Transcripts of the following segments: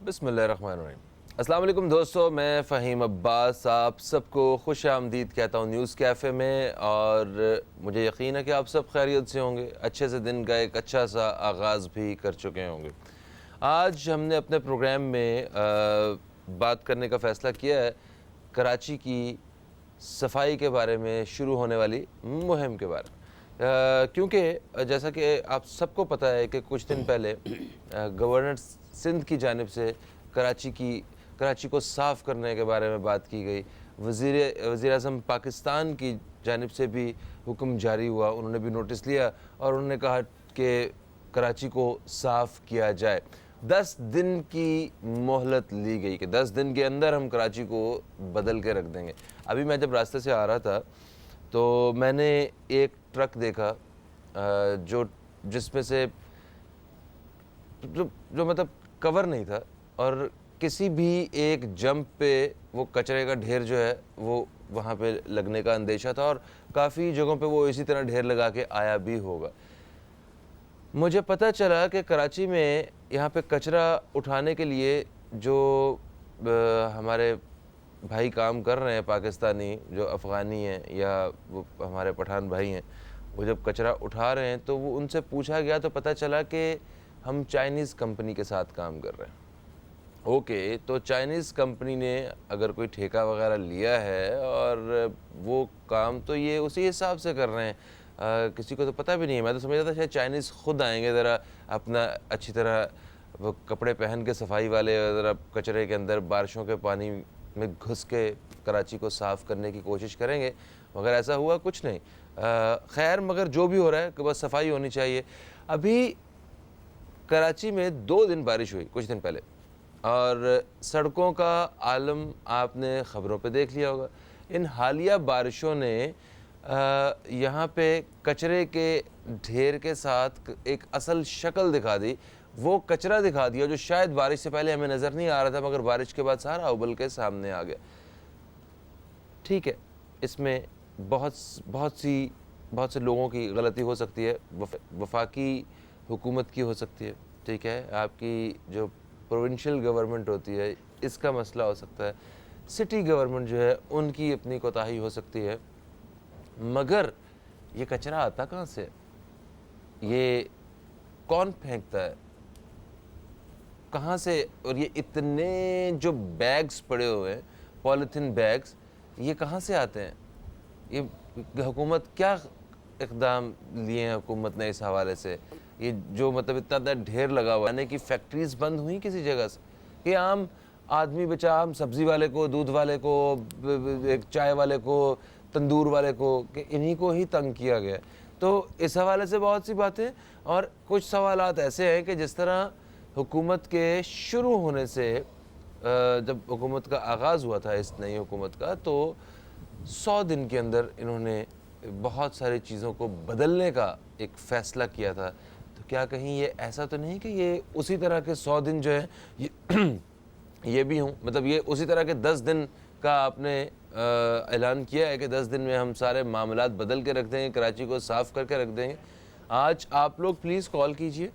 बिस्मिल्लाहिर्रहमानिर्रहीम। अस्सलाम वालेकुम दोस्तों, मैं फ़हीम अब्बास आप सबको खुश आमदीद कहता हूँ न्यूज़ कैफ़े में। और मुझे यकीन है कि आप सब खैरियत से होंगे, अच्छे से दिन का एक अच्छा सा आगाज़ भी कर चुके होंगे। आज हमने अपने प्रोग्राम में बात करने का फ़ैसला किया है कराची की सफाई के बारे में शुरू होने वाली मुहिम के बारे में। क्योंकि जैसा कि आप सबको पता है कि कुछ दिन पहले गवर्नर सिंध की जानिब से कराची को साफ़ करने के बारे में बात की गई। वज़ीर-ए-आज़म पाकिस्तान की जानिब से भी हुक्म जारी हुआ, उन्होंने भी नोटिस लिया और उन्होंने कहा कि कराची को साफ़ किया जाए। 10 दिन की मोहलत ली गई कि 10 दिन के अंदर हम कराची को बदल के रख देंगे। अभी मैं जब रास्ते से आ रहा था तो मैंने एक ट्रक देखा जिसमें से जो मतलब कवर नहीं था और किसी भी एक जंप पे वो कचरे का ढेर जो है वो वहाँ पे लगने का अंदेशा था और काफ़ी जगहों पे वो इसी तरह ढेर लगा के आया भी होगा। मुझे पता चला कि कराची में यहाँ पे कचरा उठाने के लिए जो हमारे भाई काम कर रहे हैं, पाकिस्तानी जो अफ़गानी हैं या वो हमारे पठान भाई हैं, वो जब कचरा उठा रहे हैं तो वो उनसे पूछा गया तो पता चला कि हम चाइनीज़ कंपनी के साथ काम कर रहे हैं। ओके, तो चाइनीज़ कंपनी ने अगर कोई ठेका वगैरह लिया है और वो काम तो ये उसी हिसाब से कर रहे हैं। किसी को तो पता भी नहीं है। मैं तो समझ रहा था शायद चाइनीज़ खुद आएंगे, ज़रा अपना अच्छी तरह वो कपड़े पहन के सफाई वाले ज़रा कचरे के अंदर बारिशों के पानी में घुस के कराची को साफ़ करने की कोशिश करेंगे, मगर ऐसा हुआ कुछ नहीं। खैर, मगर जो भी हो रहा है कि बस सफाई होनी चाहिए। अभी कराची में 2 दिन बारिश हुई कुछ दिन पहले और सड़कों का आलम आपने ख़बरों पे देख लिया होगा। इन हालिया बारिशों ने यहाँ पे कचरे के ढेर के साथ एक असल शक्ल दिखा दी, वो कचरा दिखा दिया जो शायद बारिश से पहले हमें नज़र नहीं आ रहा था, मगर बारिश के बाद सारा उबल के सामने आ गया। ठीक है, इसमें बहुत से लोगों की गलती हो सकती है, वफाकी हुकूमत की हो सकती है, ठीक है, आपकी जो प्रोविंशियल गवर्नमेंट होती है इसका मसला हो सकता है, सिटी गवर्नमेंट जो है उनकी अपनी कोताही हो सकती है। मगर ये कचरा आता कहाँ से, ये कौन फेंकता है, कहाँ से? और ये इतने जो बैग्स पड़े हुए हैं, पॉलीथीन बैग्स, ये कहाँ से आते हैं? ये हुकूमत क्या इक़दाम लिए हैं हुकूमत ने इस हवाले से? ये जो मतलब इतना ढेर लगा हुआ है, यानी कि फैक्ट्रीज बंद हुई किसी जगह से कि आम आदमी बेचा, आम सब्ज़ी वाले को, दूध वाले को, एक चाय वाले को, तंदूर वाले को, कि इन्हीं को ही तंग किया गया। तो इस हवाले से बहुत सी बातें और कुछ सवालात ऐसे हैं कि जिस तरह हुकूमत के शुरू होने से जब हुकूमत का आगाज़ हुआ था इस नई हुकूमत का, तो 100 दिन के अंदर इन्होंने बहुत सारी चीज़ों को बदलने का एक फ़ैसला किया था। तो क्या कहीं ये ऐसा तो नहीं कि ये उसी तरह के 100 दिन जो है ये भी हों, मतलब ये उसी तरह के 10 दिन का आपने ऐलान किया है कि 10 दिन में हम सारे मामलात बदल के रख देंगे, कराची को साफ़ करके रख देंगे। आज आप लोग प्लीज़ कॉल कीजिए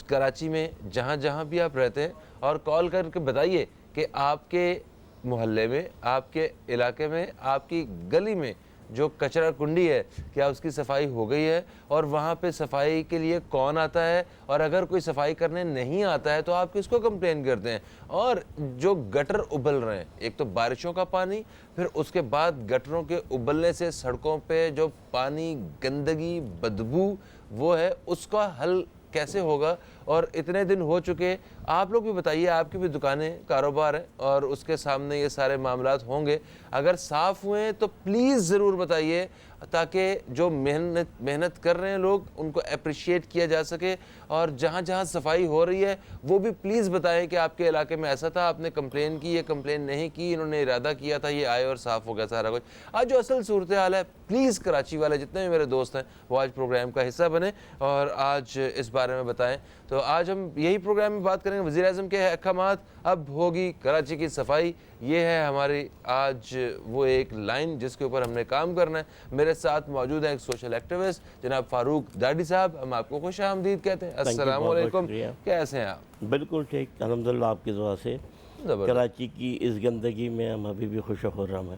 कराची में जहाँ भी आप रहते हैं और कॉल करके बताइए कि आपके मोहल्ले में, आपके इलाके में, आपकी गली में जो कचरा कुंडी है क्या उसकी सफाई हो गई है और वहाँ पे सफाई के लिए कौन आता है, और अगर कोई सफाई करने नहीं आता है तो आप किसको कंप्लेन करते हैं। और जो गटर उबल रहे हैं, एक तो बारिशों का पानी, फिर उसके बाद गटरों के उबलने से सड़कों पे जो पानी, गंदगी, बदबू वो है, उसका हल कैसे होगा? और इतने दिन हो चुके, आप लोग भी बताइए, आपकी भी दुकानें, कारोबार हैं और उसके सामने ये सारे मामलात होंगे। अगर साफ़ हुए हैं तो प्लीज़ ज़रूर बताइए ताकि जो मेहनत कर रहे हैं लोग उनको अप्रिशिएट किया जा सके। और जहाँ जहाँ सफाई हो रही है वो भी प्लीज़ बताएं कि आपके इलाके में ऐसा था, आपने कंप्लेन की, ये कंप्लेन नहीं की, इन्होंने इरादा किया था, ये आए और साफ़ हो गया सारा कुछ। आज जो असल सूरत हाल है, प्लीज़ कराची वाले जितने भी मेरे दोस्त हैं वो आज प्रोग्राम का हिस्सा बने और आज इस बारे में बताएं। तो आज हम यही प्रोग्राम में बात करेंगे, वज़ीर-ए-आज़म के अहकामात, अब होगी कराची की सफाई। ये है हमारी आज वो एक लाइन जिसके ऊपर हमने काम करना है। मेरे मेरे साथ मौजूद है एक सोशल एक्टिविस्ट जनाब फारूक दाडी साहब। हम आपको खुश आमदीद कहते हैं। अस्सलाम वालेकुम, कैसे हैं आप? बिल्कुल ठीक, अल्हम्दुलिल्लाह आपकी दुआ से कराची की इस गंदगी में हम अभी भी खुश हो रहा है।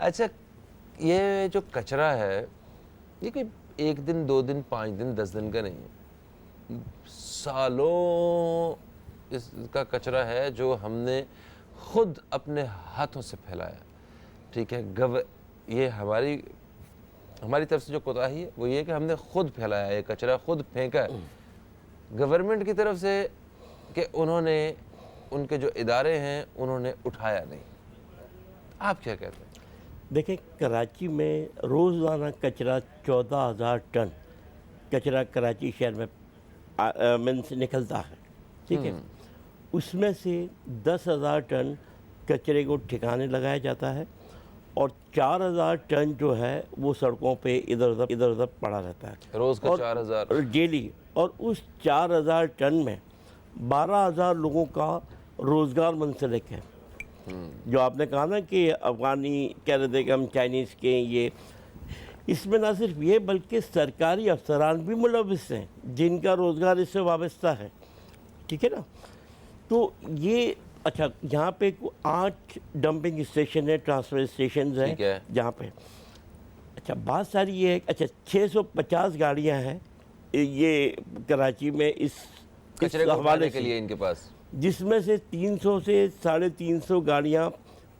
अच्छा, ये जो कचरा है ये कोई 1 दिन 2 दिन 5 दिन 10 दिन का नहीं है, सालों इसका कचरा है जो हमने खुद अपने हाथों से फैलाया। ठीक है, ये हमारी तरफ से जो कोताही है वो ये कि हमने खुद फैलाया, ये कचरा खुद फेंका है। गवर्नमेंट की तरफ से कि उन्होंने, उनके जो इदारे हैं उन्होंने उठाया नहीं। आप क्या कहते हैं? देखें, कराची में रोज़ाना कचरा 14,000 टन कचरा कराची शहर में से निकलता है। ठीक है, उसमें से 10,000 टन कचरे को ठिकाने लगाया जाता है और 4,000 टन जो है वो सड़कों पे इधर उधर पड़ा रहता है रोज़ का 4,000 डेली। और उस 4,000 टन में 12,000 लोगों का रोज़गार मुंसलिक है। जो आपने कहा ना कि अफ़गानी कह रहे थे कि हम चाइनीज़ के, ये इसमें ना सिर्फ ये बल्कि सरकारी अफसरान भी मुलविस हैं जिनका रोज़गार इससे वाबस्ता है। ठीक है ना, तो ये अच्छा, यहाँ पे 8 डंपिंग स्टेशन है, ट्रांसफ़र स्टेशन हैं जहाँ पे। अच्छा, बात सारी ये है, अच्छा 650 गाड़ियाँ हैं ये कराची में इस कचरे को उठाने के लिए इनके पास, जिसमें से 300 से 350 गाड़ियाँ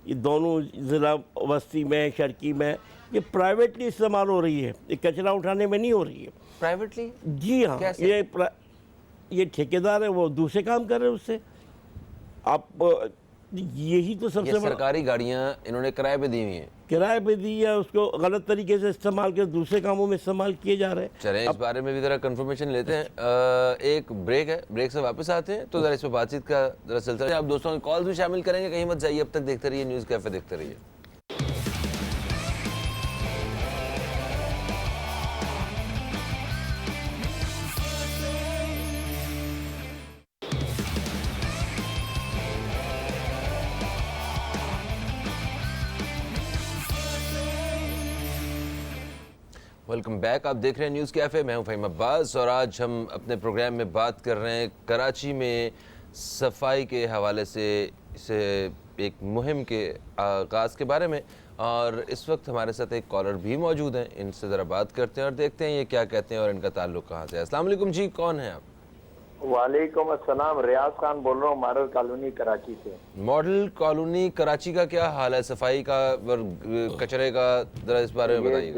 ये दोनों ज़िला बस्ती में, शर्की में, ये प्राइवेटली इस्तेमाल हो रही है, ये कचरा उठाने में नहीं हो रही है। प्राइवेटली? जी हाँ, ये ठेकेदार है, वो दूसरे काम कर रहे हैं उससे। आप यही तो सबसे बड़ा, सरकारी गाड़ियाँ इन्होंने किराए पे दी हुई हैं, किराए पे दी है, उसको गलत तरीके से इस्तेमाल कर दूसरे कामों में इस्तेमाल किए जा रहे हैं। चलें इस बारे में भी ज़रा कंफर्मेशन लेते हैं। एक ब्रेक है, ब्रेक से वापस आते हैं तो ज़रा इस पर बातचीत का ज़रा सिलसिला। आप दोस्तों की कॉल भी शामिल करेंगे, कहीं मत जाइए, अब तक देखते रहिए न्यूज़ कैफ़े, देखते रहिए। वेलकम बैक, आप देख रहे हैं न्यूज़ कैफ़े, मैं हूं फ़हीम अब्बास और आज हम अपने प्रोग्राम में बात कर रहे हैं कराची में सफाई के हवाले से एक मुहिम के आगाज़ के बारे में। और इस वक्त हमारे साथ एक कॉलर भी मौजूद हैं, इनसे ज़रा बात करते हैं और देखते हैं ये क्या कहते हैं और इनका ताल्लुक़ कहाँ से है। अस्सलाम वालेकुम जी, कौन है आप? वालेकुम अस्सलाम, रियाज खान बोल रहा हूँ, मॉडल कॉलोनी कराची से। मॉडल कॉलोनी कराची का क्या हाल है सफाई का और कचरे का, जरा इस बारे में बताइए।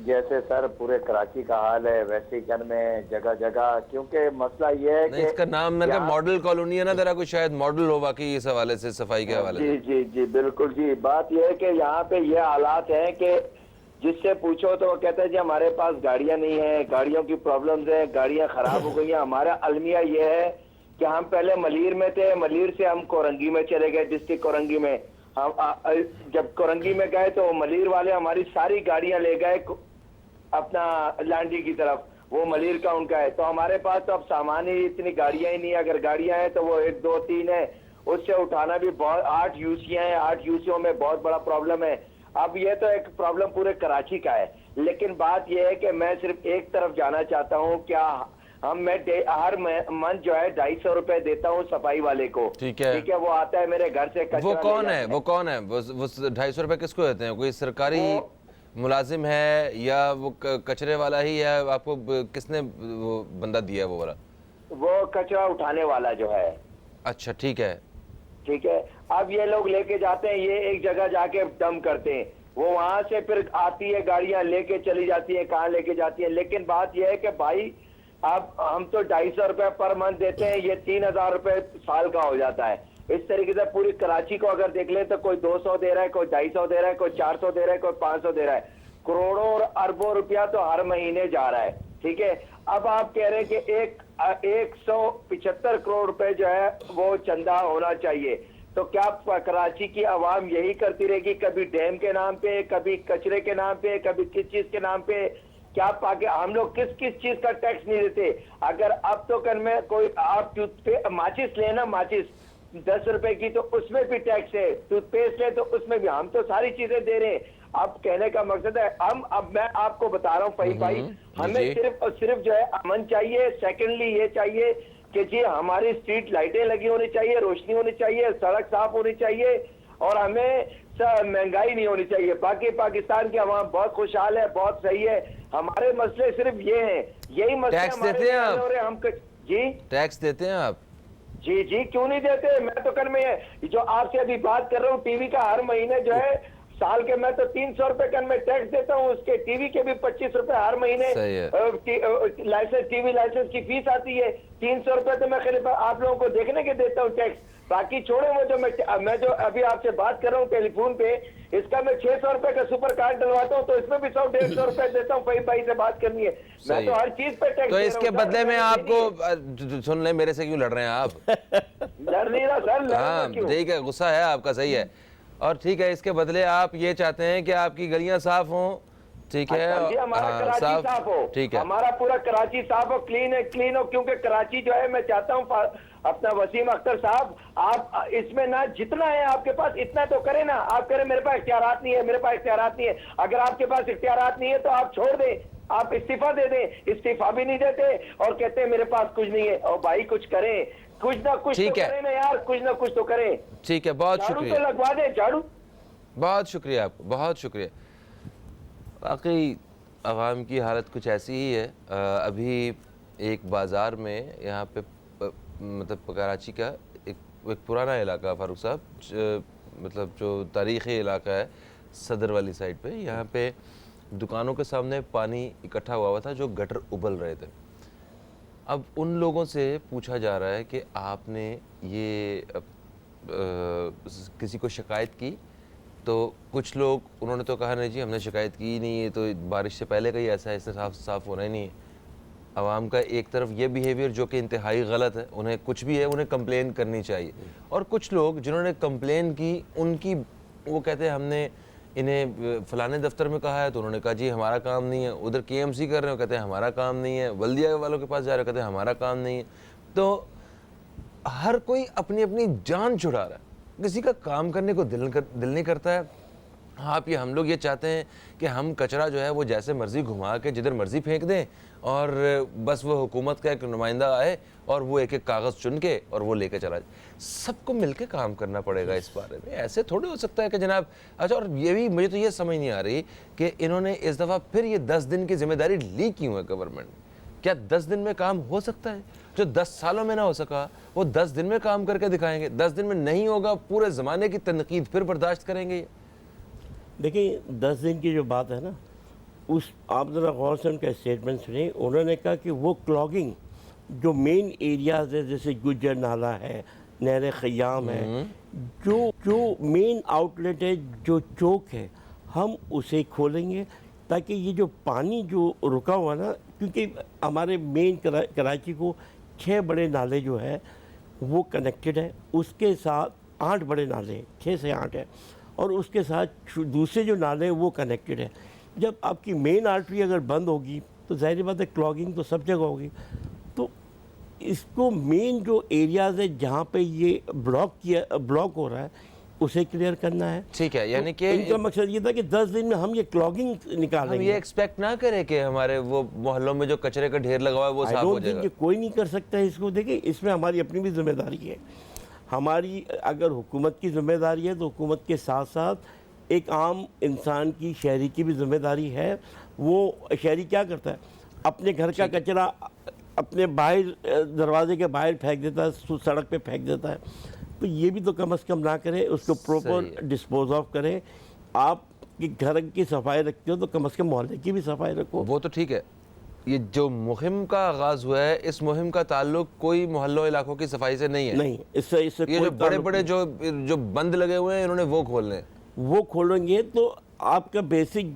जैसे सर पूरे कराची का हाल है वैसे ही घर में जगह जगह, क्योंकि मसला ये है कि इसका नाम ना मॉडल कॉलोनी है ना, जरा कुछ शायद मॉडल हो बाकी इस हवाले से, सफाई के हवाले से। जी जी जी बिल्कुल जी। बात यह है कि यहाँ पे ये हालात है कि जिससे पूछो तो वो कहते हैं जी हमारे पास गाड़ियां नहीं है, गाड़ियों की प्रॉब्लम्स है, गाड़ियां खराब हो गई हैं। हमारा अलमिया ये है कि हम पहले मलीर में थे, मलीर से हम कोरंगी में चले गए, डिस्ट्रिक्ट कोरंगी में। हम जब कोरंगी में गए तो मलीर वाले हमारी सारी गाड़ियां ले गए अपना लांडी की तरफ, वो मलीर का उनका है। तो हमारे पास तो अब सामान ही, इतनी गाड़ियां ही नहीं है, अगर गाड़ियां हैं तो वो 1 2 3 है, उससे उठाना भी बहुत, 8 यूसियां हैं, 8 यूसियों में बहुत बड़ा प्रॉब्लम है। अब ये तो एक प्रॉब्लम पूरे कराची का है, लेकिन बात यह है कि मैं सिर्फ एक तरफ जाना चाहता हूँ, क्या मैं हर मंथ जो है 250 रुपए देता हूँ सफाई वाले को। ठीक है, वो आता है मेरे घर से कचरा। वो कौन है? वो 250 रुपए किसको देते हैं? कोई सरकारी मुलाजिम है या वो कचरे वाला ही है? आपको किसने वो बंदा दिया है वो वाला? वो कचरा उठाने वाला जो है। अच्छा, ठीक है। ठीक है, अब ये लोग लेके जाते हैं, ये एक जगह जाके डंप करते हैं, वो वहां से फिर आती है गाड़ियां लेके चली जाती है, कहाँ लेके जाती है। लेकिन बात यह है कि भाई अब हम तो 250 रुपए पर मंथ देते हैं, ये 3,000 रुपए साल का हो जाता है। इस तरीके से पूरी कराची को अगर देख ले तो कोई 200 दे रहा है, कोई 250 दे रहा है, कोई 400 दे रहा है, कोई 500 दे रहा है। करोड़ों और अरबों रुपया तो हर महीने जा रहा है। ठीक है, अब आप कह रहे हैं कि 175 करोड़ रुपए जो है वो चंदा होना चाहिए, तो क्या कराची की आवाम यही करती रहेगी, कभी डैम के नाम पे, कभी कचरे के नाम पे, कभी किस चीज के नाम पे? क्या पाके हम लोग किस किस चीज का टैक्स नहीं देते? अगर अब तो कर में कोई आप माचिस लेना, माचिस 10 रुपए की, तो उसमें भी टैक्स है। टूथपेस्ट है तो उसमें भी, हम तो सारी चीजें दे रहे हैं। अब कहने का मकसद है अब मैं आपको बता रहा हूँ फहीम भाई, हमें जी। सिर्फ और सिर्फ जो है अमन चाहिए। सेकेंडली ये चाहिए कि जी हमारी स्ट्रीट लाइटें लगी होनी चाहिए, रोशनी होनी चाहिए, सड़क साफ होनी चाहिए, और हमें महंगाई नहीं होनी चाहिए। बाकी पाकिस्तान की आवाम बहुत खुशहाल है, बहुत सही है। हमारे मसले सिर्फ ये हैं, यही मसले टैक्स हमारे देते हैं हल आप? हो रहे हैं। हम जी टैक्स देते हैं आप? जी जी क्यों नहीं देते? मैं तो कल में जो आपसे अभी बात कर रहा हूँ, टीवी का हर महीने जो है साल के मैं तो 300 रुपए कल में टैक्स देता हूँ, उसके टीवी के भी 25 रुपए हर महीने सही है। लाइसेंस, टीवी लाइसेंस की फीस आती है। 300 रुपए तो मैं खरीद आप लोगों को देखने के देता हूँ टैक्स। बाकी छोड़े वो जो मैं जो अभी आपसे बात कर रहा हूँ टेलीफोन पे, इसका मैं 600 रुपए का सुपर कार्ड डलवाता हूँ, तो इसमें भी 100-150 रुपए देता हूँ। फहीम भाई से बात करनी है, मैं तो हर चीज पे टैक्स तो दे रहा इसके हूँ। बदले में सर, आपको सुन ले, मेरे से क्यों लड़ रहे हैं आप? डर नहीं रहा सर, लड़ूंगा हाँ क्यों? ठीक है, गुस्सा है आपका, सही है। और ठीक है, इसके बदले आप ये चाहते हैं कि आपकी गलियां साफ हों, ठीक है? अच्छा जी, हमारा हाँ, कराची साफ हो, ठीक है। हमारा पूरा कराची साफ हो, क्लीन हो, क्योंकि कराची जो है, मैं चाहता हूँ अपना वसीम अख्तर साहब, आप इसमें ना जितना है आपके पास इतना तो करें ना। आप करें मेरे पास इख्तियारात नहीं है, मेरे पास इख्तियारात नहीं है। अगर आपके पास इख्तियारात नहीं है तो आप छोड़ दें, आप इस्तीफा दे दें। इस्तीफा भी नहीं देते और कहते हैं मेरे पास कुछ नहीं है। और भाई कुछ करें, कुछ ना कुछ तो ठीक है। करें ना यार, कुछ ना कुछ तो करें। ठीक है, बहुत झाड़ू तो शुक्रिया, लगवा दें, झाड़ू। बहुत शुक्रिया आपको, बहुत शुक्रिया। वाकई आवाम की हालत कुछ ऐसी ही है। अभी एक बाज़ार में यहाँ पे मतलब कराची का एक पुराना इलाका फारूक साहब, मतलब जो तारीख़ी इलाका है सदर वाली साइड पे, यहाँ पे दुकानों के सामने पानी इकट्ठा हुआ था जो गटर उबल रहे थे। अब उन लोगों से पूछा जा रहा है कि आपने ये किसी को शिकायत की? तो कुछ लोग उन्होंने तो कहा नहीं जी हमने शिकायत की ही नहीं है, तो बारिश से पहले का ही ऐसा है, इससे साफ होना ही नहीं है। आवाम का एक तरफ ये बिहेवियर जो कि इंतहाई गलत है, उन्हें कुछ भी है उन्हें कंप्लेन करनी चाहिए, और कुछ लोग जिन्होंने कंप्लेन की उनकी वो कहते हैं हमने इन्हें फलाने दफ्तर में कहा है तो उन्होंने कहा जी हमारा काम नहीं है, उधर KMC कर रहे हो कहते हैं हमारा काम नहीं है, बल्दिया वालों के पास जा रहे हो कहते हैं हमारा काम नहीं है। तो हर कोई अपनी अपनी जान छुड़ा रहा है, किसी का काम करने को दिल नहीं करता है। आप ये हम लोग ये चाहते हैं कि हम कचरा जो है वो जैसे मर्जी घुमा के जिधर मर्जी फेंक दें, और बस वो हुकूमत का एक नुमाइंदा आए और वो एक एक कागज़ चुन के और वो लेके चला जाए। सबको मिलके काम करना पड़ेगा इस बारे में, ऐसे थोड़े हो सकता है कि जनाब। अच्छा, और ये भी मुझे तो ये समझ नहीं आ रही कि इन्होंने इस दफ़ा फिर ये 10 दिन की जिम्मेदारी ली क्यों है गवर्नमेंट? क्या 10 दिन में काम हो सकता है? जो 10 सालों में ना हो सका वो 10 दिन में काम करके दिखाएंगे। 10 दिन में नहीं होगा, पूरे ज़माने की तनकीद फिर बर्दाश्त करेंगे। देखिए 10 दिन की जो बात है ना, उस आप ज़रा गौर से उनका स्टेटमेंट सुनिए। उन्होंने कहा कि वो क्लॉगिंग जो मेन एरियाज़ है, जैसे गुज्जर नाला है, नहर ख़याम है, जो मेन आउटलेट है, जो चौक है, हम उसे खोलेंगे ताकि ये जो पानी जो रुका हुआ ना, क्योंकि हमारे मेन कराची को 6 बड़े नाले जो है वो कनेक्टेड है, उसके साथ 8 बड़े नाले, 6 से 8 है, और उसके साथ दूसरे जो नाले हैं वो कनेक्टेड है। जब आपकी मेन आर्टरी अगर बंद होगी तो ज़ाहिर बात है क्लॉगिंग तो सब जगह होगी। तो इसको मेन जो एरियाज़ है जहाँ पे ये ब्लॉक हो रहा है उसे क्लियर करना है। ठीक है, यानी तो कि इनका मकसद ये था कि 10 दिन में हम ये क्लॉगिंग हम निकालेंगे। ये एक्सपेक्ट ना करें कि हमारे वो मोहल्लों में जो कचरे का ढेर लगा हुआ है वो साफ हो जाएगा। कोई नहीं कर सकता है इसको। देखिए इसमें हमारी अपनी भी जिम्मेदारी है। हमारी अगर हुकूमत की जिम्मेदारी है तो हुकूमत के साथ साथ एक आम इंसान की, शहरी की भी जिम्मेदारी है। वो शहरी क्या करता है, अपने घर का कचरा अपने बाहर दरवाजे के बाहर फेंक देता है, सड़क पे फेंक देता है। तो ये भी तो कम से कम ना करें, उसको प्रॉपर डिस्पोज ऑफ करें। आप घर की सफाई रखते हो तो कम से कम मोहल्ले की भी सफाई रखो। वो तो ठीक है। ये जो मुहिम का आगाज हुआ है, इस मुहिम का ताल्लुक कोई मोहल्लों इलाकों की सफाई से नहीं है। नहीं, इससे ये जो बड़े बड़े जो बंद लगे हुए हैं इन्होंने वो खोलने हैं। वो खोलेंगे तो आपका बेसिक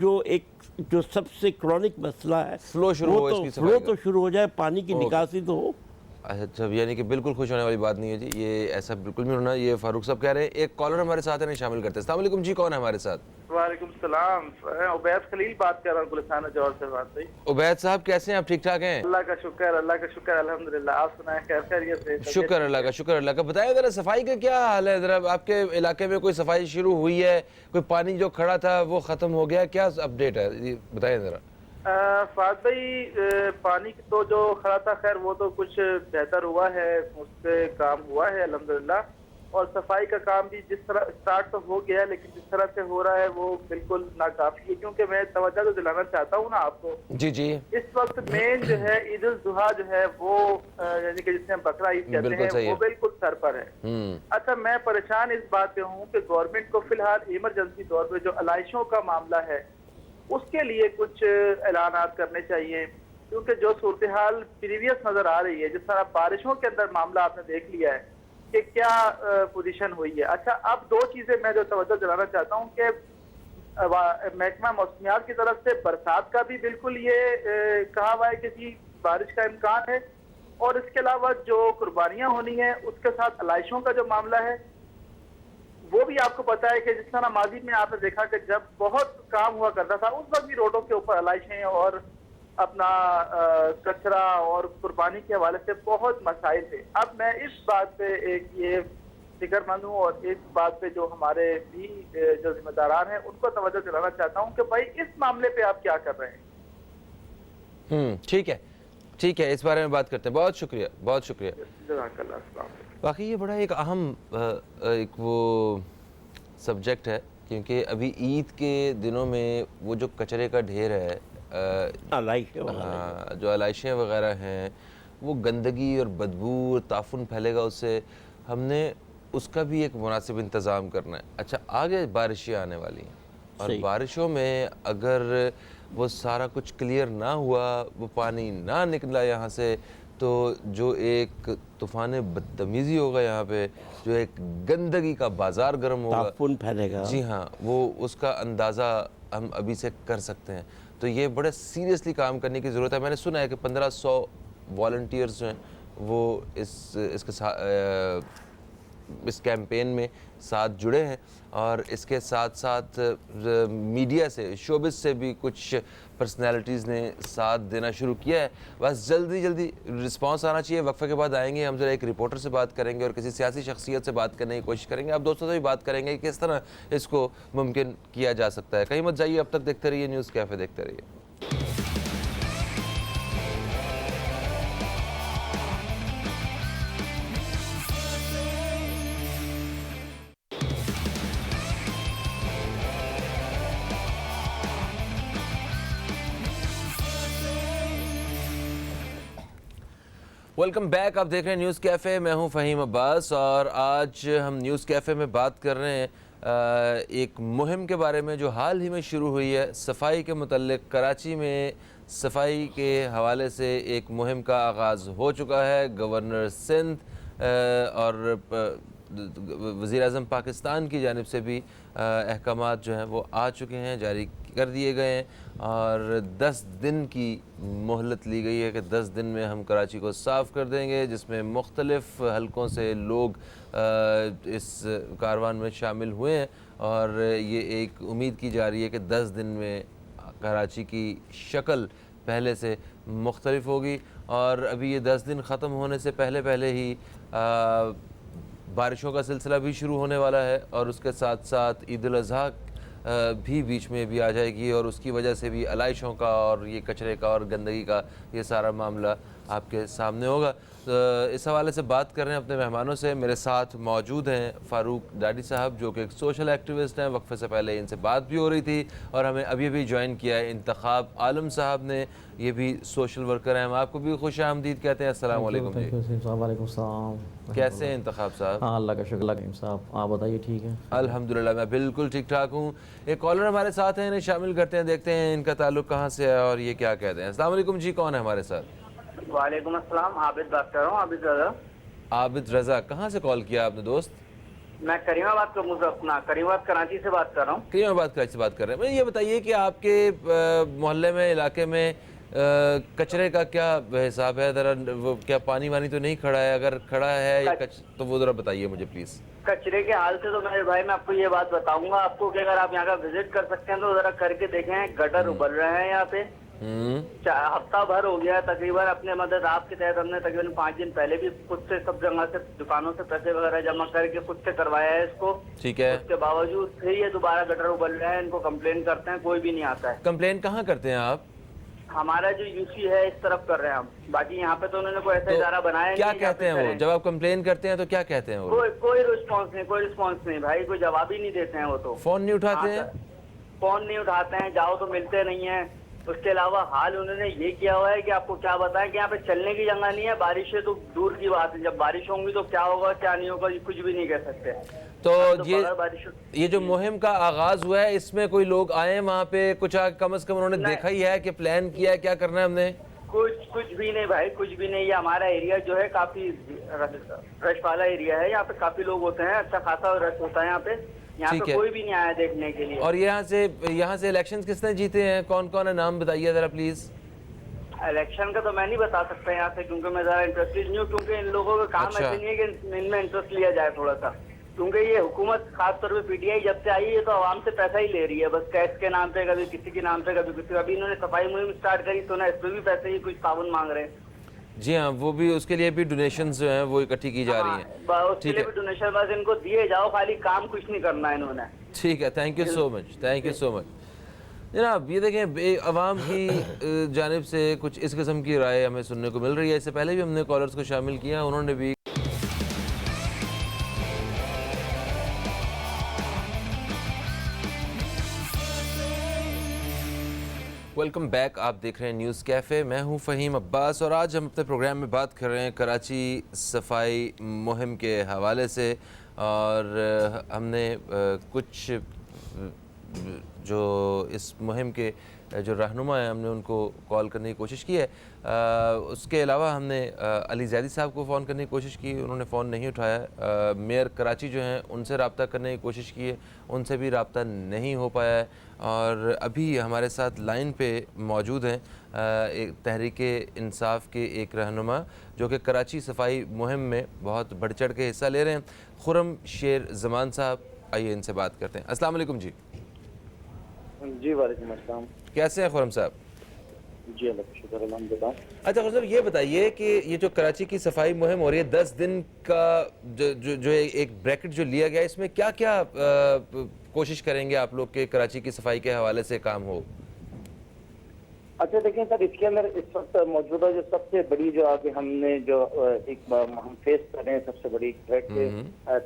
जो सबसे क्रॉनिक मसला है फ्लो शुरू हो, इसकी सफाई फ्लो का। तो शुरू हो जाए, पानी की निकासी तो हो। अच्छा, यानी कि बिल्कुल खुश होने वाली बात नहीं है जी, ये ऐसा बिल्कुल नहीं होना। ये फारूक साहब कह रहे हैं। एक कॉलर हमारे साथ है, नहीं शामिल करते हैं। अस्सलाम वालेकुम जी, कौन है हमारे साथ? वालेकुम सलाम, उबैद खलील बात कर रहा हूँ गुलिस्तान जौहर से। बात हुई। उबैद साहब कैसे हैं आप? ठीक ठाक हैं? अल्लाह का शुक्र अल्हम्दुलिल्लाह। आप सुनाएं, खैर खैरियत से? शुक्र अल्लाह का, शुक्र अल्लाह का। बताइए ज़रा सफाई का क्या हाल है? ज़रा आपके इलाके में कोई सफाई शुरू हुई है? कोई पानी जो खड़ा था वो ख़त्म हो गया? क्या अपडेट है, ये बताइए ज़रा। फाद भाई, पानी तो जो खड़ा था, खैर वो तो कुछ बेहतर हुआ है, उस पर काम हुआ है अल्हम्दुलिल्लाह। और सफाई का काम भी जिस तरह स्टार्ट तो हो गया, लेकिन जिस तरह से हो रहा है वो बिल्कुल नाकाफी है। क्योंकि मैं तवज्जो तो दिलाना चाहता हूँ ना आपको, जी जी, इस वक्त मेन जो है ईद उल जुहा जो है वो यानी कि जिसे हम बकरा ईद कहते हैं, वो बिल्कुल सर पर है। अच्छा, मैं परेशान इस बात पे हूँ कि गवर्नमेंट को फिलहाल इमरजेंसी तौर पे जो अलाइशों का मामला है उसके लिए कुछ ऐलानात करने चाहिए। क्योंकि जो सूरत हाल प्रीवियस नजर आ रही है, जिस तरह बारिशों के अंदर मामला आपने देख लिया है कि क्या पोजीशन हुई है। अच्छा, अब दो चीजें मैं जो तवज्जो दिलाना चाहता हूँ कि महकमा मौसमियात की तरफ से बरसात का भी बिल्कुल ये कहा हुआ है कि जी बारिश का इम्कान है, और इसके अलावा जो कुर्बानियां होनी है उसके साथ अलाइशों का जो मामला है वो भी आपको पता है कि जिस तरह माजी में आपने देखा कि जब बहुत काम हुआ करता था उस वक्त भी रोडों के ऊपर अलाइशें और अपना कचरा और कुर्बानी के हवाले से बहुत मसाइल थे। अब मैं इस बात पे एक ये फिक्रमंद हूँ और इस बात पे जो हमारे भी जो जिम्मेदारान हैं उनको तवज्जो दिलाना चाहता हूँ कि भाई इस मामले पे आप क्या कर रहे हैं। ठीक है, ठीक है, इस बारे में बात करते हैं। बहुत शुक्रिया, बहुत शुक्रिया। जज़ाकल्लाह, अस्सलाम वालेकुम। बाकी ये बड़ा एक अहम एक वो सब्जेक्ट है, क्योंकि अभी ईद के दिनों में वो जो कचरे का ढेर है, जो अलाइशें वगैरह हैं, वो गंदगी और बदबू और ताफुन फैलेगा उससे। हमने उसका भी एक मुनासिब इंतज़ाम करना है। अच्छा, आगे बारिशें आने वाली हैं और बारिशों में अगर वो सारा कुछ क्लियर ना हुआ, वो पानी ना निकला यहाँ से, तो जो एक तूफ़ान बदतमीज़ी होगा यहाँ पे, जो एक गंदगी का बाज़ार गर्म होगा, ताफुन फैलेगा। जी हाँ, वो उसका अंदाज़ा हम अभी से कर सकते हैं। तो ये बड़े सीरियसली काम करने की ज़रूरत है। मैंने सुना है कि 1500 वॉलंटियर्स जो हैं वो इसके साथ इस कैंपेन में साथ जुड़े हैं, और इसके साथ साथ मीडिया से, शोबिस से भी कुछ पर्सनैलिटीज़ ने साथ देना शुरू किया है। बस जल्दी जल्दी रिस्पांस आना चाहिए। वक्फे के बाद आएंगे हम, ज़रा एक रिपोर्टर से बात करेंगे और किसी सियासी शख्सियत से बात करने की कोशिश करेंगे। आप दोस्तों से भी बात करेंगे कि किस तरह इसको मुमकिन किया जा सकता है। कहीं मत जाइए, अब तक देखते रहिए न्यूज़ कैफ़े, देखते रहिए। वेलकम बैक, आप देख रहे हैं न्यूज़ कैफ़े। मैं हूं फ़हीम अब्बास और आज हम न्यूज़ कैफ़े में बात कर रहे हैं एक मुहिम के बारे में जो हाल ही में शुरू हुई है सफाई के मुतल्लिक़। कराची में सफाई के हवाले से एक मुहिम का आगाज़ हो चुका है। गवर्नर सिंध और वज़ीर-ए-आज़म पाकिस्तान की जानिब से भी अहकामात जो हैं वो आ चुके हैं, जारी कर दिए गए हैं, और 10 दिन की मोहलत ली गई है कि 10 दिन में हम कराची को साफ़ कर देंगे, जिसमें मुख्तलिफ़ हलकों से लोग इस कारवान में शामिल हुए हैं। और ये एक उम्मीद की जा रही है कि 10 दिन में कराची की शक्ल पहले से मुख्तलिफ होगी। और अभी ये 10 दिन ख़त्म होने से पहले पहले ही बारिशों का सिलसिला भी शुरू होने वाला है, और उसके साथ साथ ईद उल अज़हा भी बीच में भी आ जाएगी, और उसकी वजह से भी अलाइशों का और ये कचरे का और गंदगी का ये सारा मामला आपके सामने होगा। तो इस हवाले से बात कर रहे हैं अपने मेहमानों से। मेरे साथ मौजूद हैं फ़ारूक डाडी साहब, जो कि एक सोशल एक्टिविस्ट हैं। वक्फे से पहले इनसे बात भी हो रही थी, और हमें अभी अभी ज्वाइन किया है इंतखाब आलम साहब ने, ये भी सोशल वर्कर हैं। हम आपको भी खुश आमदीद कहते हैं। अस्सलाम वालेकुम जी। वालेकुम सलाम। कैसे हैं इंतखाब साहब? हाँ, अल्लाह का शुक्र है साहब, आप बताइए ठीक है? अल्हम्दुलिल्लाह, मैं बिल्कुल ठीक ठाक हूँ। एक कॉलर हमारे साथ हैं, इन्हें शामिल करते हैं, देखते हैं इनका ताल्लुक कहाँ से है और ये क्या कहते हैं। अस्सलाम वालेकुम जी, कौन है हमारे साथ? वालेकुम अस्सलाम, आबिद बात कर रहा हूँ। आबिद रजा। आबिद रजा, कहाँ से कॉल किया आपने दोस्त? मैं करीमाबाद का अपना करीमाबाद कराची से बात कर रहा हूँ। करीमाबाद कराची से बात कर रहे हैं। मुझे ये बताइए कि आपके मोहल्ले में, इलाके में कचरे का क्या हिसाब है जरा, वो क्या पानी वानी तो नहीं खड़ा है? अगर खड़ा है या तो वो जरा बताइए मुझे प्लीज। कचरे के हाल से तो मेरे भाई मैं आपको ये बात बताऊंगा आपको कि अगर आप यहाँ का विजिट कर सकते हैं तो जरा करके देखें। गटर उबल रहे हैं यहाँ पे। हफ्ता भर हो गया है तकरीबन। अपने मदद आपके तहत हमने तकरीबन 5 दिन पहले भी खुद से सब जगह से दुकानों से पैसे वगैरह जमा करके खुद से करवाया है इसको। ठीक है। उसके बावजूद फिर ये दोबारा गटर उबल रहे हैं। इनको कंप्लेन करते हैं, कोई भी नहीं आता है। कंप्लेन कहाँ करते हैं आप? हमारा जो यूसी है इस तरफ कर रहे हैं हम। बाकी यहाँ पे तो उन्होंने कोई ऐसा इदारा बनाया क्या नहीं कहते हैं वो? जब आप कंप्लेन करते हैं तो क्या कहते हैं वो? कोई रिस्पॉन्स नहीं भाई, कोई जवाब ही नहीं देते हैं वो तो। फोन नहीं उठाते हैं? फोन नहीं उठाते हैं, जाओ तो मिलते नहीं है। उसके अलावा हाल उन्होंने ये किया हुआ है कि आपको क्या बताएं कि यहाँ पे चलने की जगह नहीं है। बारिश है तो दूर की बात है, जब बारिश होंगी तो क्या होगा क्या नहीं होगा ये कुछ भी नहीं कह सकते। तो ये जो मुहिम का आगाज हुआ है इसमें कोई लोग आए वहाँ पे? कुछ कम से कम उन्होंने देखा ही है कि प्लान किया है क्या करना है हमने? कुछ भी नहीं भाई, कुछ भी नहीं। ये हमारा एरिया जो है काफी रश वाला एरिया है। यहाँ पे काफी लोग होते हैं, अच्छा खासा रश होता है यहाँ पे। यहाँ पे कोई भी नहीं आया देखने के लिए। और यहाँ से इलेक्शंस किसने जीते हैं? कौन कौन है? नाम बताइए जरा प्लीज। इलेक्शन का तो मैं नहीं बता सकता यहाँ से, क्योंकि मैं जरा इंटरेस्टेड नहीं हूँ। क्योंकि इन लोगों का काम अच्छा। ऐसे नहीं है कि इनमें इंटरेस्ट लिया जाए थोड़ा सा। क्योंकि ये हुकूमत खासतौर पे पीटीआई जब से आई है तो आवाम से पैसा ही ले रही है बस। टैक्स के नाम पे, कभी किसी के नाम पे, कभी किसी। अभी इन्होंने सफाई मुहिम स्टार्ट करी तो ना इस पे भी पैसे ही कुछ ताउन मांग रहे हैं। जी हाँ, वो भी उसके लिए भी डोनेशंस जो हैं वो इकट्ठी की जा रही हैं। उसके लिए भी डोनेशन बस इनको दिए जाओ, खाली काम कुछ नहीं करना है इन्होंने। ठीक है, thank you so much, thank you so much जनाब। ये देखें अवाम की जानिब से कुछ इस किस्म की राय हमें सुनने को मिल रही है। इससे पहले भी हमने कॉलर्स को शामिल किया, उन्होंने भी वेलकम बैक। आप देख रहे हैं न्यूज़ कैफ़े, मैं हूं फ़हीम अब्बास और आज हम अपने प्रोग्राम में बात कर रहे हैं कराची सफाई मुहिम के हवाले से। और हमने कुछ जो इस मुहिम के जो रहनुमा हैं हमने उनको कॉल करने की कोशिश की है। उसके अलावा हमने अली ज़ैदी साहब को फ़ोन करने की कोशिश की, उन्होंने फ़ोन नहीं उठाया। मेयर कराची जो हैं उनसे रब्ता करने की कोशिश की है, उनसे भी रब्ता नहीं हो पाया है। और अभी हमारे साथ लाइन पे मौजूद हैं एक तहरीक इंसाफ के एक रहनुमा जो कि कराची सफाई मुहिम में बहुत बढ़ चढ़ के हिस्सा ले रहे हैं, खुरम शेर ज़मान साहब। आइए इनसे बात करते हैं। अस्सलाम वालेकुम जी। जी वालेकुम अस्सलाम। कैसे हैं खुरम साहब? जी अल्लाह का शुक्र अल्हम्दुलिल्लाह। अच्छा खुरम साहब, ये बताइए कि ये जो कराची की सफाई मुहिम हो रही है 10 दिन का जो एक ब्रैकेट जो लिया गया, इसमें क्या क्या कोशिश करेंगे आप लोग के कराची की सफाई के हवाले से काम हो? अच्छा देखें सर, इसके अंदर इस वक्त मौजूदा जो सबसे बड़ी जो आगे हमने जो एक हम फेस कर रहे हैं सबसे बड़ी थ्रेट के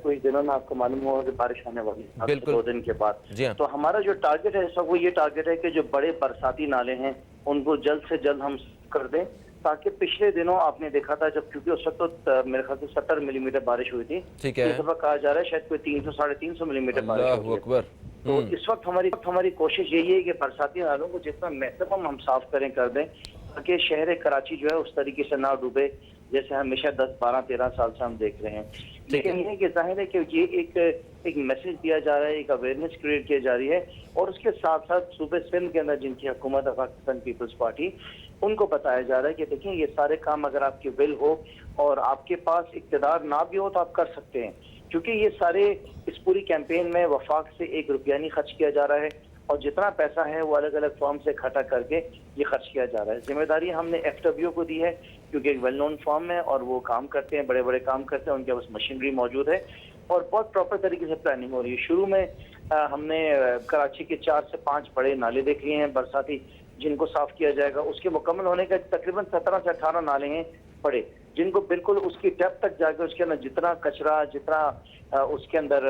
कुछ दिनों में आपको मालूम होगा कि बारिश होने वाली है बिल्कुल 2 दिन के बाद। जी हाँ। तो हमारा जो टारगेट है सब वो ये टारगेट है कि जो बड़े बरसाती नाले हैं उनको जल्द से जल्द हम कर दें, ताकि पिछले दिनों आपने देखा था जब, क्योंकि उस वक्त तो मेरे ख्याल से 70 मिलीमीटर बारिश हुई थी। ठीक है। इस दफा कहा जा रहा है शायद कोई 300 साढ़े 300 मिलीमीटर बारिश हुई है। तो इस वक्त हमारी कोशिश यही है कि बरसाती नालों को जितना मैक्सिमम हम साफ कर दें, ताकि शहर कराची जो है उस तरीके से ना डूबे जैसे हमेशा 10, 12, 13 साल से हम देख रहे हैं। लेकिन ये कि जाहिर है कि ये एक मैसेज दिया जा रहा है, एक अवेयरनेस क्रिएट की जा रही है। और उसके साथ साथ सूबे सिंध के अंदर जिनकी हुकूमत है पाकिस्तान पीपल्स पार्टी, उनको बताया जा रहा है कि देखिए ये सारे काम अगर आपकी विल हो और आपके पास इक़्तिदार ना भी हो तो आप कर सकते हैं। क्योंकि ये सारे इस पूरी कैंपेन में वफाक से 1 रुपया नहीं खर्च किया जा रहा है और जितना पैसा है वो अलग अलग फॉर्म से इकट्ठा करके ये खर्च किया जा रहा है। जिम्मेदारी हमने FWO को दी है क्योंकि एक वेल नोन फॉर्म है और वो काम करते हैं, बड़े बड़े काम करते हैं, उनके पास मशीनरी मौजूद है और बहुत प्रॉपर तरीके से प्लानिंग हो रही है। शुरू में हमने कराची के 4 से 5 बड़े नाले देख लिए हैं बरसाती, जिनको साफ किया जाएगा। उसके मुकम्मल होने का तकरीबन 17 से 18 नाले हैं बड़े, जिनको बिल्कुल उसकी डेप्थ तक जाकर उसके अंदर जितना कचरा, जितना उसके अंदर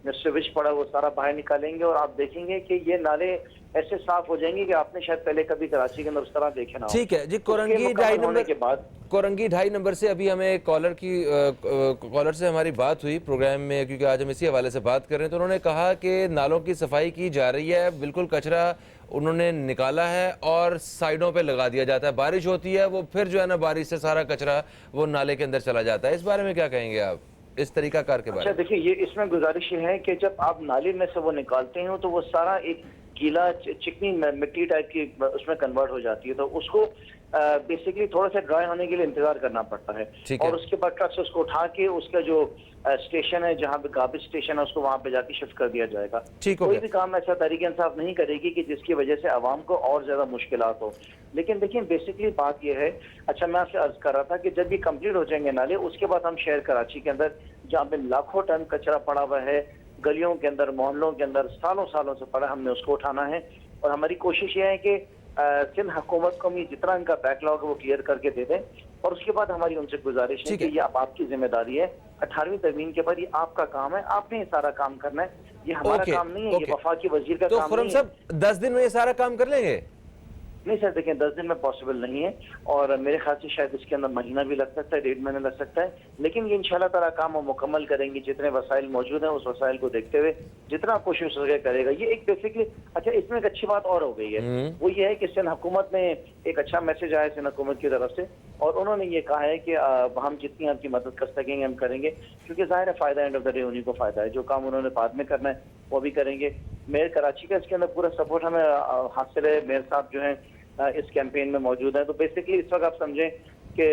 स्विच पड़ा वो सारा बाहर निकालेंगे और आप देखेंगे कि ये नाले ऐसे साफ हो जाएंगे कि आपने शायद पहले कभी कराची के अंदर उस तरह देखे ना हो। ठीक है जी। कोरंगी 2.5 नंबर के बाद कोरंगी 2.5 नंबर से अभी हमें कॉलर से हमारी बात हुई प्रोग्राम में, क्योंकि आज हम इसी हवाले से बात कर रहे हैं। तो उन्होंने कहा कि नालों की सफाई की जा रही है, बिल्कुल कचरा उन्होंने निकाला है और साइडों पे लगा दिया जाता है। बारिश होती है वो फिर जो है ना बारिश से सारा कचरा वो नाले के अंदर चला जाता है। इस बारे में क्या कहेंगे आप, इस तरीकाकार के बारे में? अच्छा देखिए, ये इसमें गुजारिश है कि जब आप नाले में से वो निकालते हैं तो वो सारा एक गीला चिकनी मिट्टी टाइप की उसमें कन्वर्ट हो जाती है, तो उसको बेसिकली थोड़ा सा ड्राई होने के लिए इंतजार करना पड़ता है। और उसके बाद ट्रक से उसको उठा के उसका जो स्टेशन है, जहाँ पे गार्बेज स्टेशन है, उसको वहाँ पे जाके शिफ्ट कर दिया जाएगा। कोई भी काम ऐसा तहरीक इंसाफ नहीं करेगी कि जिसकी वजह से आवाम को और ज्यादा मुश्किलात हो। लेकिन देखिए बेसिकली बात यह है, अच्छा मैं आपसे अर्ज कर रहा था कि जब ये कंप्लीट हो जाएंगे नाले, उसके बाद हम शहर कराची के अंदर जहाँ पे लाखों टन कचरा पड़ा हुआ है, गलियों के अंदर, मोहल्लों के अंदर सालों सालों से पड़ा, हमने उसको उठाना है। और हमारी कोशिश ये है कि सिंध हुकूमत को भी जितना इनका बैकलॉग है वो क्लियर करके दे दें। और उसके बाद हमारी उनसे गुजारिश है कि ये अब आपकी जिम्मेदारी है, 18वीं तरमीम के बाद ये आपका काम है, आपने ये सारा काम करना है, ये हमारा काम नहीं है, ये वफाकी वजीर का काम नहीं है। तो खुर्रम साहब 10 दिन में ये सारा काम कर लेंगे? नहीं सर, देखें 10 दिन में पॉसिबल नहीं है, और मेरे ख्याल से शायद इसके अंदर महीना भी लग सकता है, 1.5 महीना लग सकता है। लेकिन ये इंशाल्लाह ताला काम हम मुकम्मल करेंगे। जितने वसाइल मौजूद हैं उस वसाइल को देखते हुए जितना कोशिश हो सके करेगा। ये एक बेसिकली अच्छा, इसमें एक अच्छी बात और हो गई है, वो ये है कि सिंध हुकूमत में एक अच्छा मैसेज आया सिंध हुकूमत की तरफ से, और उन्होंने ये कहा है कि हम जितनी आपकी मदद कर सकेंगे हम करेंगे, क्योंकि जाहिर है फायदा एंड ऑफ द डे उन्हीं को फायदा है। जो काम उन्होंने बाद में करना है वो भी करेंगे। मेयर कराची का इसके अंदर पूरा सपोर्ट हमें हासिल है। मेयर साहब जो है इस कैंपेन में मौजूद है। तो बेसिकली इस वक्त आप समझें कि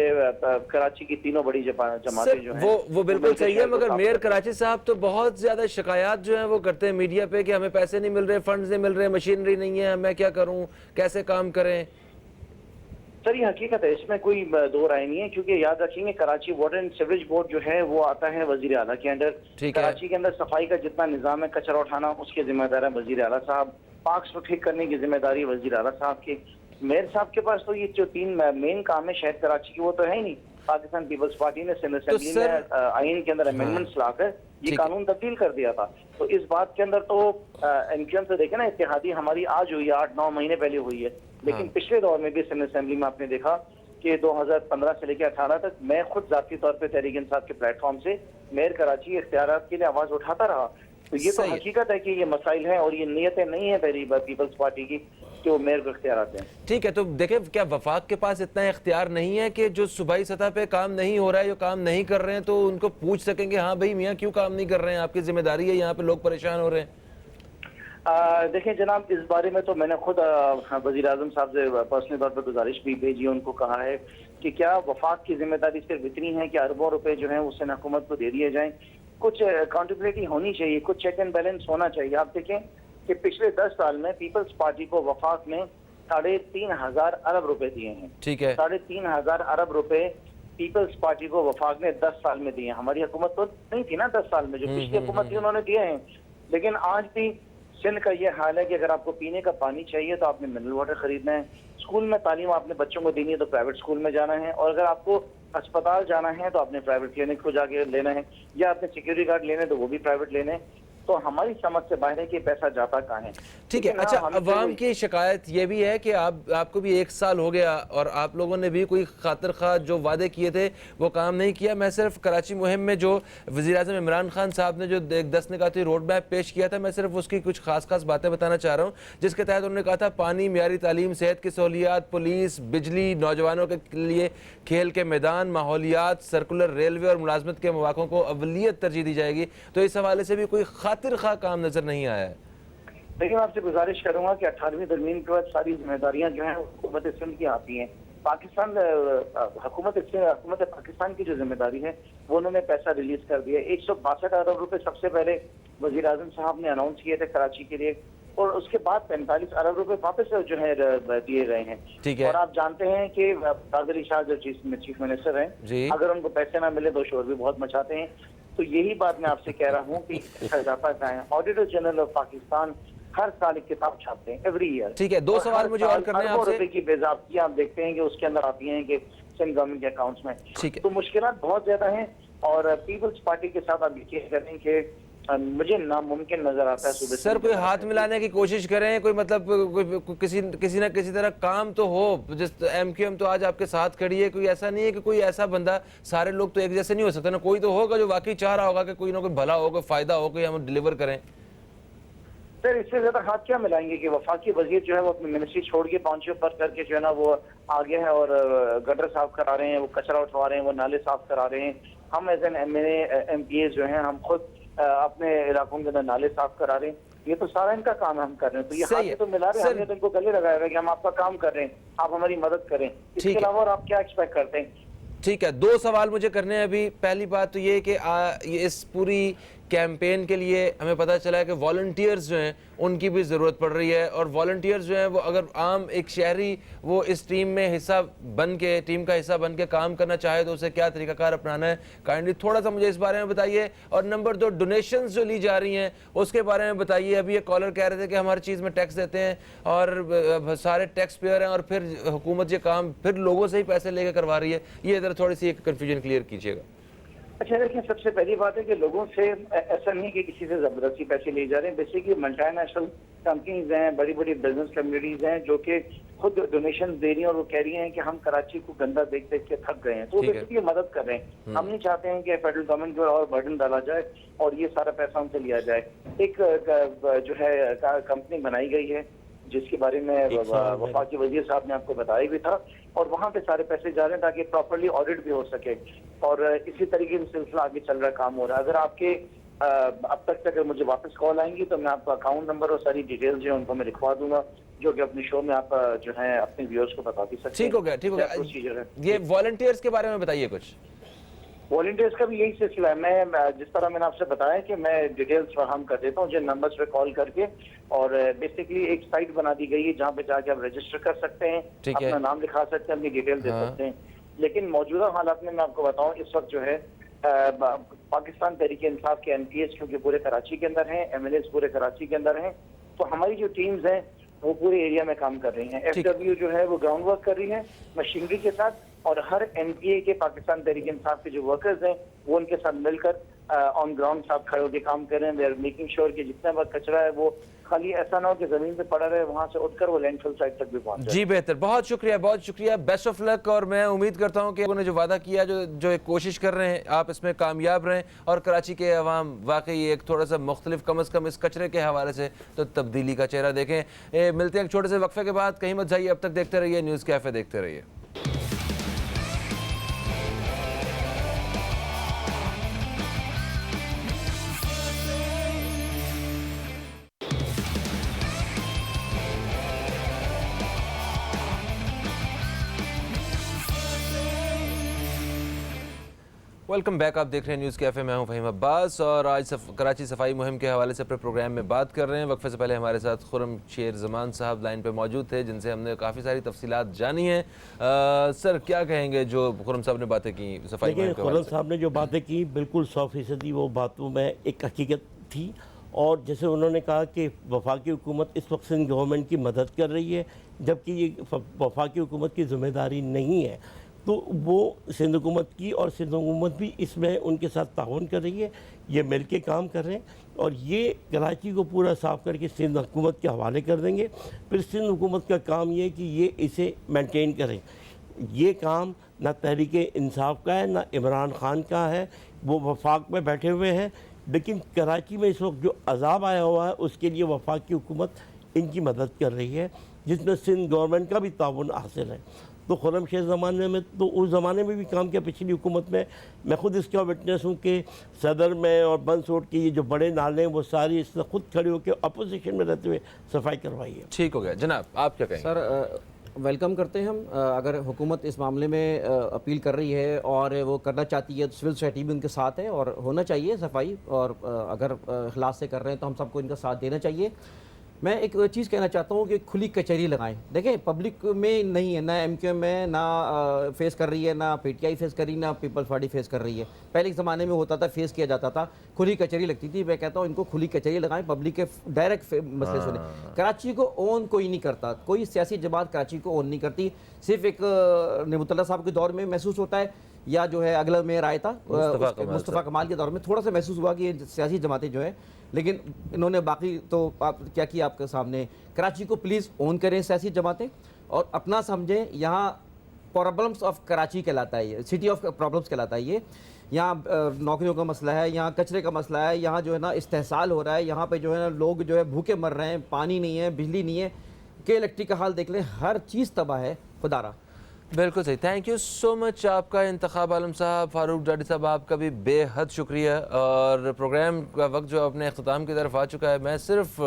कराची की तीनों बड़ी जमातें जो हैं वो बिल्कुल सही है, मगर मेयर कराची साहब तो बहुत ज्यादा शिकायत जो है वो करते हैं मीडिया पे कि हमें पैसे नहीं मिल रहे, फंड्स नहीं मिल रहे, मशीनरी नहीं है, मैं क्या करूं, कैसे काम करें। सर ये हकीकत है, इसमें कोई दो राय नहीं है, क्योंकि याद रखेंगे Karachi water and sewerage board जो है वो आता है वजीर आला के अंडर। कराची के अंदर सफाई का जितना निजाम है, कचरा उठाना उसके जिम्मेदार है वजीर आला साहब, पार्क्स को ठीक करने की जिम्मेदारी वजीर आला साहब की। मेयर साहब के पास तो ये जो 3 मेन काम है शहर कराची की वो तो है ही नहीं। पाकिस्तान पीपल्स पार्टी ने सिंध असेंबली में आइन के अंदर अमेंडमेंट्स लाकर ये कानून तब्दील कर दिया था। तो इस बात के अंदर तो एमक्यूएम से देखे ना, इत्तेहादी हमारी आज हुई है, 8-9 महीने पहले हुई है। लेकिन पिछले दौर में भी सिंध असेंबली में आपने देखा कि 2015 से लेकर 18 तक मैं खुद जाती तौर पर तहरीक इंसाफ के प्लेटफॉर्म से मेयर कराची इख्तियारात के लिए आवाज उठाता रहा। तो ये तो हकीकत है कि ये मसाइल हैं और ये नीयतें नहीं है तहरीक पीपल्स पार्टी की जो मेयर को इख्तियारात हैं। ठीक है, तो देखें क्या वफाक के पास इतना इख्तियार नहीं है कि जो सूबाई सतह पे काम नहीं हो रहा है, जो काम नहीं कर रहे हैं, तो उनको पूछ सकेंगे हाँ भाई मियाँ क्यों काम नहीं कर रहे हैं, आपकी जिम्मेदारी है, यहाँ पे लोग परेशान हो रहे हैं। देखें जनाब, इस बारे में तो मैंने खुद वज़ीर आज़म साहब से पर्सनल तौर पर गुजारिश भी भेजी, उनको कहा है कि क्या वफाक की जिम्मेदारी सिर्फ इतनी है कि अरबों रुपए जो है उससे हुकूमत को दे दिए जाएं, कुछ अकाउंटेबिलिटी होनी चाहिए, कुछ चेक एंड बैलेंस होना चाहिए। आप देखें कि पिछले 10 साल में पीपल्स पार्टी को वफाक ने 3,500 अरब रुपए दिए हैं। ठीक है, 3,500 अरब रुपए पीपल्स पार्टी को वफाक ने 10 साल में दिए हैं। हमारी हुकूमत तो नहीं थी ना 10 साल में, जो पिछली हुकूमत थी उन्होंने दिए हैं। लेकिन आज भी सिंध का ये हाल है कि अगर आपको पीने का पानी चाहिए तो आपने मिनरल वाटर खरीदना है, स्कूल में तालीम आपने बच्चों को देनी है तो प्राइवेट स्कूल में जाना है, और अगर आपको अस्पताल जाना है तो आपने प्राइवेट क्लिनिक को जाके लेना है, या आपने सिक्योरिटी गार्ड लेने तो वो भी प्राइवेट लेने हैं। तो हमारी समझ से बाहर है कि पैसा जाता कहाँ है। ठीक है, अच्छा अवाम की शिकायत ये भी है कि आपको भी 1 साल हो गया और आप लोगों ने भी कोई खातिर खा जो वादे किए थे वो काम नहीं किया। मैं सिर्फ कराची मुहिम में जो वज़ीर आज़म इमरान खान साहब ने जो 10 निकाती रोड मैप पेश किया था, मैं सिर्फ उसकी कुछ खास बातें बताना चाह रहा हूँ, जिसके तहत उन्होंने कहा था पानी, मियारी तालीम, सेहत की सहूलियात, पुलिस, बिजली, नौजवानों के लिए खेल के मैदान, माहौलियात, सर्कुलर रेलवे और मुलाजमत के मौक़ों को अवलियत तरजीह दी जाएगी। तो इस हवाले से भी कोई खातिर खा काम नजर नहीं आया है। लेकिन आपसे गुजारिश करूंगा कि 18वीं तरमीम के बाद सारी जिम्मेदारियां जो हैं हुकूमत सिंध की आती हैं। पाकिस्तान हुकूमत पाकिस्तान की जो जिम्मेदारी है वो उन्होंने पैसा रिलीज कर दिया। 162 अरब रुपए सबसे पहले वज़ीर आज़म साहब ने अनाउंस किए थे कराची के लिए, और उसके बाद 45 अरब रुपए वापस जो है दिए गए हैं। ठीक है, और आप जानते हैं कि कादरी शाह जो चीफ मिनिस्टर हैं, अगर उनको पैसे ना मिले तो शोर भी बहुत मचाते हैं। तो यही बात मैं आपसे कह रहा हूँ कि जाता है। ऑडिटर जनरल ऑफ पाकिस्तान हर साल एक किताब छापते हैं, एवरी ईयर। ठीक है, 2 सवाल मुझे और करने हैं आपसे। रुपए की बेज़ाब्ती आप देखते हैं कि उसके अंदर आती हैं कि सिंध गवर्नमेंट के अकाउंट्स में। ठीक है, तो मुश्किलात बहुत ज्यादा हैं, और पीपल्स पार्टी के साथ आप यकीन करें कि मुझे नामुमकिन नजर आता है। सुबह सर कोई हाथ मिलाने की कोशिश करें, कोई मतलब किसी ना किसी तरह काम तो हो। जिस एमक्यूएम तो आज आपके साथ खड़ी है, कोई ऐसा नहीं है कि कोई ऐसा बंदा, सारे लोग तो एक जैसे नहीं हो सकते ना, कोई तो होगा जो वाकई चाह रहा होगा कि कोई ना कोई भला हो, कोई फायदा हो, कोई हम डिलीवर करें। सर इससे ज्यादा हाथ क्या मिलाएंगे कि वफाकी वजीर जो है वो अपनी मिनिस्ट्री छोड़ के पहुंचे पर करके जो है ना वो आगे है और गटर साफ करा रहे हैं, वो कचरा उठवा रहे हैं, वो नाले साफ करा रहे हैं। हम एज एन MNA MPA जो हैं हम खुद अपने इलाकों के अंदर नाले साफ करा रहे हैं। ये तो सारा इनका काम हम कर रहे हैं, तो ये सही हाथ है। में तो मिला रहे हैं, सर- हमने तो इनको गले लगाया हुआ है कि हम आपका काम कर रहे हैं, आप हमारी मदद करें। इसके ठीक है। अलावा और आप क्या एक्सपेक्ट करते हैं? ठीक है, 2 सवाल मुझे करने हैं अभी। पहली बात तो ये कि ये इस पूरी कैंपेन के लिए हमें पता चला है कि वॉलंटियर्स जो हैं उनकी भी ज़रूरत पड़ रही है, और वॉलंटियर्स जो हैं वो अगर आम एक शहरी वो इस टीम में हिस्सा बन के, टीम का हिस्सा बन के काम करना चाहे तो उसे क्या तरीकाकार अपनाना है, काइंडली थोड़ा सा मुझे इस बारे में बताइए। और नंबर 2, डोनेशंस जो ली जा रही हैं उसके बारे में बताइए। अभी ये कॉलर कह रहे थे कि हम हर चीज़ में टैक्स देते हैं और सारे टैक्स पेयर हैं, और फिर हुकूमत ये काम फिर लोगों से ही पैसे लेकर करवा रही है। ये इधर थोड़ी सी एक कन्फ्यूजन क्लियर कीजिएगा। अच्छा देखिए, सबसे पहली बात है कि लोगों से ऐसा नहीं कि किसी से जबरदस्ती पैसे लिए जा रहे हैं। बेसिकली मल्टीनेशनल कंपनीज हैं, बड़ी बड़ी बिजनेस कम्युनिटीज हैं जो कि खुद डोनेशन दे रही हैं और वो कह रही हैं कि हम कराची को गंदा देख देख के थक गए हैं, तो ठीक है। बेसिकली मदद कर रहे हैं। हम नहीं चाहते हैं कि फेडरल गवर्नमेंट को और बर्डन डाला जाए और ये सारा पैसा हमसे लिया जाए। एक जो है कंपनी बनाई गई है जिसके बारे में वफाकी वजीर साहब ने आपको बताया भी था, और वहाँ पे सारे पैसे जा रहे हैं ताकि प्रॉपर्ली ऑडिट भी हो सके, और इसी तरीके से सिलसिला आगे चल रहा है, काम हो रहा है। अगर आपके अब तक अगर मुझे वापस कॉल आएंगी तो मैं आपका अकाउंट नंबर और सारी डिटेल्स जो है उनको मैं लिखवा दूंगा, जो कि अपने शो में आप जो है अपने व्यूअर्स को बता भी सकते हैं। ठीक हो गया, ठीक हो गया। प्रोसीजर है। ये वॉलंटियर्स के बारे में बताइए कुछ। वॉलंटियर्स का भी यही सिलसिला है। मैं जिस तरह मैंने आपसे बताया कि मैं डिटेल्स फराहम कर देता हूँ जिन नंबर्स पे कॉल करके, और बेसिकली एक साइट बना दी गई है जहाँ पे जाके आप रजिस्टर कर सकते हैं, ठीक है। अपना नाम लिखा सकते हैं, अपनी डिटेल दे सकते हैं। लेकिन मौजूदा हालात में मैं आपको बताऊँ, इस वक्त जो है पाकिस्तान तहरीक इंसाफ के MPs क्योंकि पूरे कराची के अंदर हैं, MLAs पूरे कराची के अंदर हैं, तो हमारी जो टीम्स हैं वो पूरे एरिया में काम कर रही हैं। FW जो है वो ग्राउंड वर्क कर रही है मशीनरी के साथ, और हर NPA के पाकिस्तान तहरीक इंसाफ के जो वर्कर्स हैं वो उनके साथ मिलकर ऑन ग्राउंड साथ खड़े होकर काम कर रहे हैं। वे आर मेकिंग श्योर कि जितना वक्त कचरा है वो खाली ऐसा ना हो कि जमीन पे पड़ा रहे, वहां से उठकर वो लैंडफिल साइट तक भी पहुंच जाए। जी बेहतर, बहुत शुक्रिया, बहुत शुक्रिया, बेस्ट ऑफ लक। और मैं उम्मीद करता हूँ कि उन्होंने जो वादा किया, जो एक कोशिश कर रहे हैं, आप इसमें कामयाब रहें और कराची के अवाम वाकई एक थोड़ा सा मुख्तलिफ कम अज़ कम इस कचरे के हवाले से तो तब्दीली का चेहरा देखें। मिलते हैं एक छोटे से वक्फे के बाद, कहीं मत जाइए, अब तक देखते रहिए न्यूज़ कैफ़े, देखते रहिए। वेलकम बैक, आप देख रहे हैं न्यूज़ कैफ़े, मैं हूं फ़हीम अब्बास, और आज कराची सफाई मुहिम के हवाले से अपने प्रोग्राम में बात कर रहे हैं। वक्फे से पहले हमारे साथ खुर्रम शेर ज़मान साहब लाइन पे मौजूद थे, जिनसे हमने काफ़ी सारी तफसीलात जानी हैं। सर क्या कहेंगे जो खुर्रम साहब ने बातें की सफाई मुहिम के हवाले खुर्रम से? साहब ने जो बातें की बिल्कुल 100% वो बातों में एक हकीकत थी, और जैसे उन्होंने कहा कि वफाकी हुकूमत इस वक्त सिंध गवर्नमेंट की मदद कर रही है, जबकि ये वफाकी हुकूमत की ज़िम्मेदारी नहीं है, तो वो सिंध हुकूमत की, और सिंध हुकूमत भी इसमें उनके साथ ताउन कर रही है, ये मिल के काम कर रहे हैं, और ये कराची को पूरा साफ़ करके सिंध हुकूमत के हवाले कर देंगे। फिर सिंध हुकूमत का काम ये है कि ये इसे मेंटेन करें। ये काम ना तहरीक इंसाफ का है ना इमरान खान का है, वो वफाक में बैठे हुए हैं, लेकिन कराची में इस वक्त जो अजाब आया हुआ है उसके लिए वफाकी हुकूमत इनकी मदद कर रही है, जिसमें सिंध गवर्नमेंट का भी ताउन हासिल है। तो खुर्रम शेर ज़माने में तो उस ज़माने में भी काम किया, पिछली हुकूमत में। मैं खुद इसका विटनेस हूँ कि सदर में और बंसोट के ये जो बड़े नाले हैं वो सारी इसने खुद खड़े होकर अपोजिशन में रहते हुए सफाई करवाई है। ठीक हो गया जनाब, आप क्या कहेंगे? सर वेलकम करते हैं हम। अगर हुकूमत इस मामले में अपील कर रही है और वो करना चाहती है तो सिविल सोसाइटी भी उनके साथ है और होना चाहिए सफाई, और अगर इखलास से कर रहे हैं तो हम सबको इनका साथ देना चाहिए। मैं एक चीज़ कहना चाहता हूँ कि खुली कचहरी लगाएं। देखें पब्लिक में नहीं है, ना MQM में ना फेस कर रही है, ना PTI फेस कर रही है, ना पीपल्स पार्टी फेस कर रही है। पहले के ज़माने में होता था, फेस किया जाता था, खुली कचहरी लगती थी। मैं कहता हूँ इनको खुली कचहरी लगाएं, पब्लिक के डायरेक्ट मसले सुने। कराची को ओन कोई नहीं करता, कोई सियासी जमात कराची को ओन नहीं करती। सिर्फ एक नेमुतल्ला साहब के दौर में महसूस होता है, या जो है अगला मेयर आया था मुस्तफ़ा कमाल के दौर में थोड़ा सा महसूस हुआ कि ये सियासी जमातें जो है, लेकिन इन्होंने बाकी तो आप क्या किया आपके सामने। कराची को प्लीज़ ओन करें सियासी जमातें और अपना समझें। यहाँ प्रॉब्लम्स ऑफ कराची कहलाता है, ये सिटी ऑफ प्रॉब्लम्स कहलाता है। ये यहाँ नौकरियों का मसला है, यहाँ कचरे का मसला है, यहाँ जो है ना इस्तेहसाल हो रहा है, यहाँ पे जो है ना लोग जो है भूखे मर रहे हैं, पानी नहीं है, बिजली नहीं है, के इलेक्ट्रिक का हाल देख लें, हर चीज़ तबाह है खुदारा। बिल्कुल सही। थैंक यू सो मच आपका इंतखाब आलम साहब। फारूक जाडी साहब आपका भी बेहद शुक्रिया। और प्रोग्राम का वक्त जो अपने अख्ताम की तरफ आ चुका है, मैं सिर्फ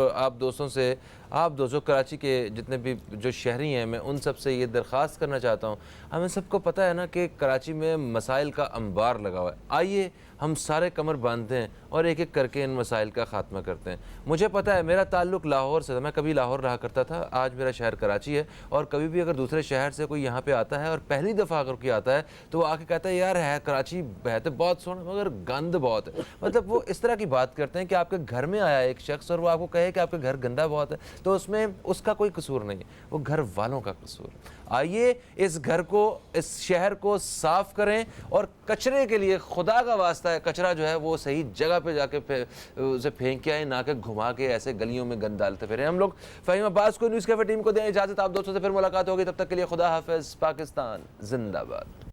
आप दोस्तों कराची के जितने भी जो शहरी हैं, मैं उन सब से ये दरख्वास्त करना चाहता हूँ, हमें सबको पता है ना कि कराची में मसाइल का अंबार लगा हुआ है। आइए हम सारे कमर बांधते हैं और एक एक करके इन मसाइल का ख़ात्मा करते हैं। मुझे पता है मेरा ताल्लुक़ लाहौर से था, मैं कभी लाहौर रहा करता था, आज मेरा शहर कराची है। और कभी भी अगर दूसरे शहर से कोई यहाँ पे आता है और पहली दफ़ा अगर कोई आता है तो वो आके कहता है यार है कराची है तो बहुत सोना मगर गंद बहुत है। मतलब वो इस तरह की बात करते हैं कि आपके घर में आया एक शख्स और वो आपको कहे कि आपके घर गंदा बहुत है, तो उसमें उसका कोई कसूर नहीं है, वो घर वालों का कसूर है। आइए इस घर को, इस शहर को साफ करें और कचरे के लिए खुदा का वास्ता है कचरा जो है वो सही जगह पे जाके उसे फेंक के आए, ना कि घुमा के ऐसे गलियों में गंद डालते फिर हम लोग। फ़हीम अब्बास को न्यूज़ कैफे टीम को दें इजाज़त। आप दोस्तों से फिर मुलाकात होगी, तब तक के लिए खुदा हाफिज़। पाकिस्तान जिंदाबाद।